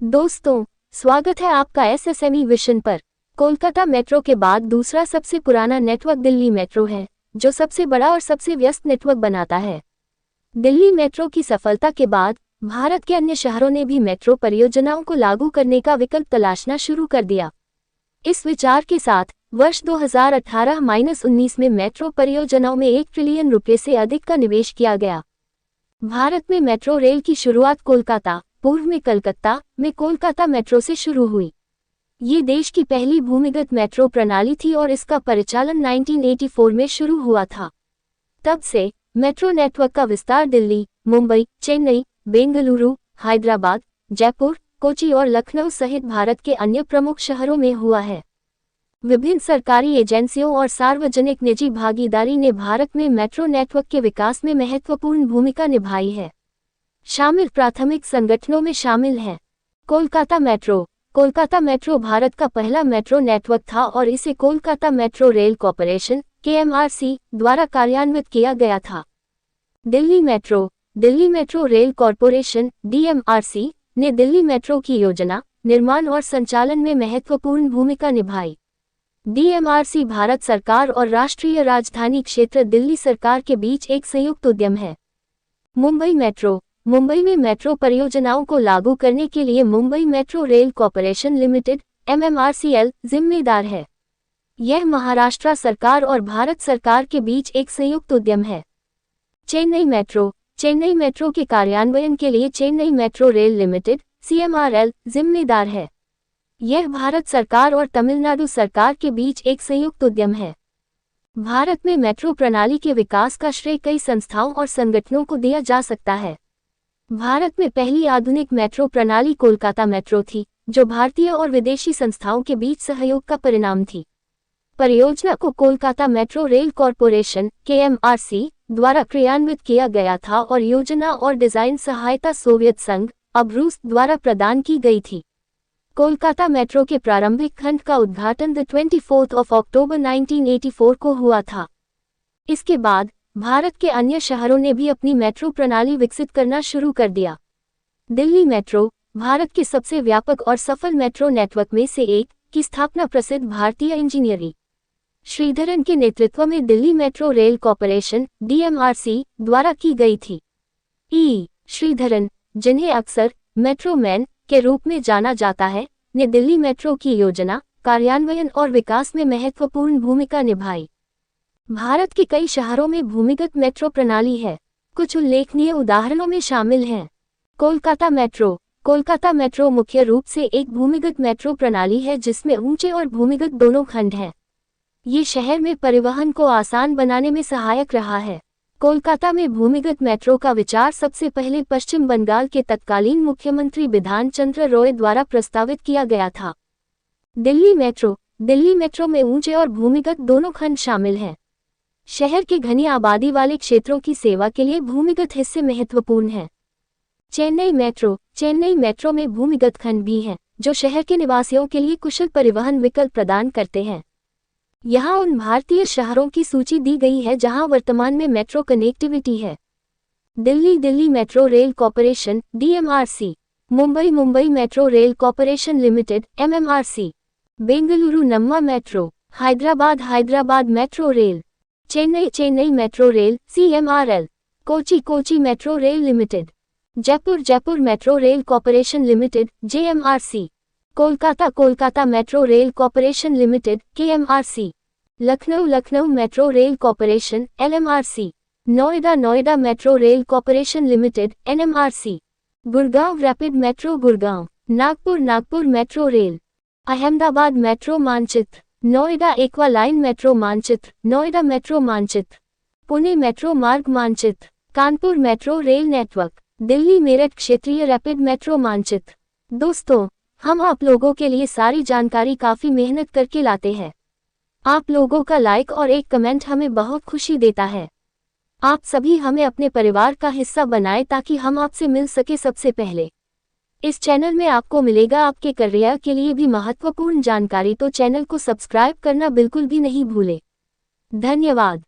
दोस्तों, स्वागत है आपका एसएसएमई विशन पर। कोलकाता मेट्रो के बाद दूसरा सबसे पुराना नेटवर्क दिल्ली मेट्रो है, जो सबसे बड़ा और सबसे व्यस्त नेटवर्क बनाता है। दिल्ली मेट्रो की सफलता के बाद भारत के अन्य शहरों ने भी मेट्रो परियोजनाओं को लागू करने का विकल्प तलाशना शुरू कर दिया। इस विचार के साथ वर्ष 2018-19 में मेट्रो परियोजनाओं में 1 ट्रिलियन रुपये से अधिक का निवेश किया गया। भारत में मेट्रो रेल की शुरुआत कोलकाता, पूर्व में कलकत्ता में कोलकाता मेट्रो से शुरू हुई। ये देश की पहली भूमिगत मेट्रो प्रणाली थी और इसका परिचालन 1984 में शुरू हुआ था। तब से मेट्रो नेटवर्क का विस्तार दिल्ली, मुंबई, चेन्नई, बेंगलुरु, हैदराबाद, जयपुर, कोची और लखनऊ सहित भारत के अन्य प्रमुख शहरों में हुआ है। विभिन्न सरकारी एजेंसियों और सार्वजनिक निजी भागीदारी ने भारत में मेट्रो नेटवर्क के विकास में महत्वपूर्ण भूमिका निभाई है। शामिल प्राथमिक संगठनों में शामिल हैं कोलकाता मेट्रो। कोलकाता मेट्रो भारत का पहला मेट्रो नेटवर्क था और इसे Kolkata metro rail corporation (KMRC) द्वारा कार्यान्वित किया गया था। Delhi metro. Delhi metro rail corporation (DMRC) ने दिल्ली मेट्रो की योजना, निर्माण और संचालन में महत्वपूर्ण भूमिका निभाई। DMRC भारत सरकार और राष्ट्रीय राजधानी क्षेत्र दिल्ली सरकार के बीच एक संयुक्त उद्यम है। मुंबई मेट्रो। मुंबई में मेट्रो परियोजनाओं को लागू करने के लिए Mumbai metro rail corporation limited (MMRCL) जिम्मेदार है। यह महाराष्ट्र सरकार और भारत सरकार के बीच एक संयुक्त उद्यम है। चेन्नई मेट्रो। चेन्नई मेट्रो के कार्यान्वयन के लिए Chennai metro rail limited (CMRL) जिम्मेदार है। यह भारत सरकार और तमिलनाडु सरकार के बीच एक संयुक्त उद्यम है। भारत में मेट्रो प्रणाली के विकास का श्रेय कई संस्थाओं और संगठनों को दिया जा सकता है। भारत में पहली आधुनिक मेट्रो प्रणाली कोलकाता मेट्रो थी, जो भारतीय और विदेशी संस्थाओं के बीच सहयोग का परिणाम थी। परियोजना को Kolkata metro rail corporation (KMRC) द्वारा क्रियान्वित किया गया था और योजना और डिजाइन सहायता सोवियत संघ अब रूस द्वारा प्रदान की गई थी। कोलकाता मेट्रो के प्रारंभिक खंड का उद्घाटन 24 अक्टूबर 1984 को हुआ था। इसके बाद भारत के अन्य शहरों ने भी अपनी मेट्रो प्रणाली विकसित करना शुरू कर दिया। दिल्ली मेट्रो भारत के सबसे व्यापक और सफल मेट्रो नेटवर्क में से एक की स्थापना प्रसिद्ध भारतीय इंजीनियरी श्रीधरन के नेतृत्व में Delhi metro rail corporation (DMRC) द्वारा की गई थी। श्रीधरन, जिन्हें अक्सर मेट्रो मैन के रूप में जाना जाता है, ने दिल्ली मेट्रो की योजना, कार्यान्वयन और विकास में महत्वपूर्ण भूमिका निभाई। भारत के कई शहरों में भूमिगत मेट्रो प्रणाली है। कुछ उल्लेखनीय उदाहरणों में शामिल हैं कोलकाता मेट्रो। कोलकाता मेट्रो मुख्य रूप से एक भूमिगत मेट्रो प्रणाली है जिसमें ऊंचे और भूमिगत दोनों खंड हैं। ये शहर में परिवहन को आसान बनाने में सहायक रहा है। कोलकाता में भूमिगत मेट्रो का विचार सबसे पहले पश्चिम बंगाल के तत्कालीन मुख्यमंत्री बिधान चंद्र रॉय द्वारा प्रस्तावित किया गया था। दिल्ली मेट्रो। दिल्ली मेट्रो में ऊंचे और भूमिगत दोनों खंड शामिल हैं। शहर के घनी आबादी वाले क्षेत्रों की सेवा के लिए भूमिगत हिस्से महत्वपूर्ण हैं। चेन्नई मेट्रो। चेन्नई मेट्रो में भूमिगत खंड भी हैं, जो शहर के निवासियों के लिए कुशल परिवहन विकल्प प्रदान करते हैं। यहाँ उन भारतीय शहरों की सूची दी गई है जहाँ वर्तमान में मेट्रो कनेक्टिविटी है। Delhi metro rail corporation (DMRC). Mumbai metro rail corporation limited (MMRC). Bengaluru Namma metro. Hyderabad metro rail. Chennai metro rail (CMRL). Kochi metro rail limited. Jaipur metro rail corporation limited (JMRC). Kolkata metro rail corporation limited (KMRC). Lucknow metro rail corporation (LMRC). Noida metro rail corporation limited (NMRC). Gurgaon rapid metro Gurgaon. Nagpur metro rail. Ahmedabad metro मानचित्र। Noida aqua line metro मानचित्र। Noida metro मानचित्र। Pune metro मार्ग मानचित्र। Kanpur metro rail network. Delhi Meerut क्षेत्रीय rapid metro मानचित्र। दोस्तों, हम आप लोगों के लिए सारी जानकारी काफ़ी मेहनत करके लाते हैं। आप लोगों का लाइक और एक कमेंट हमें बहुत खुशी देता है। आप सभी हमें अपने परिवार का हिस्सा बनाएं ताकि हम आपसे मिल सके सबसे पहले। इस चैनल में आपको मिलेगा आपके करियर के लिए भी महत्वपूर्ण जानकारी, तो चैनल को सब्सक्राइब करना बिल्कुल भी नहीं भूलें। धन्यवाद।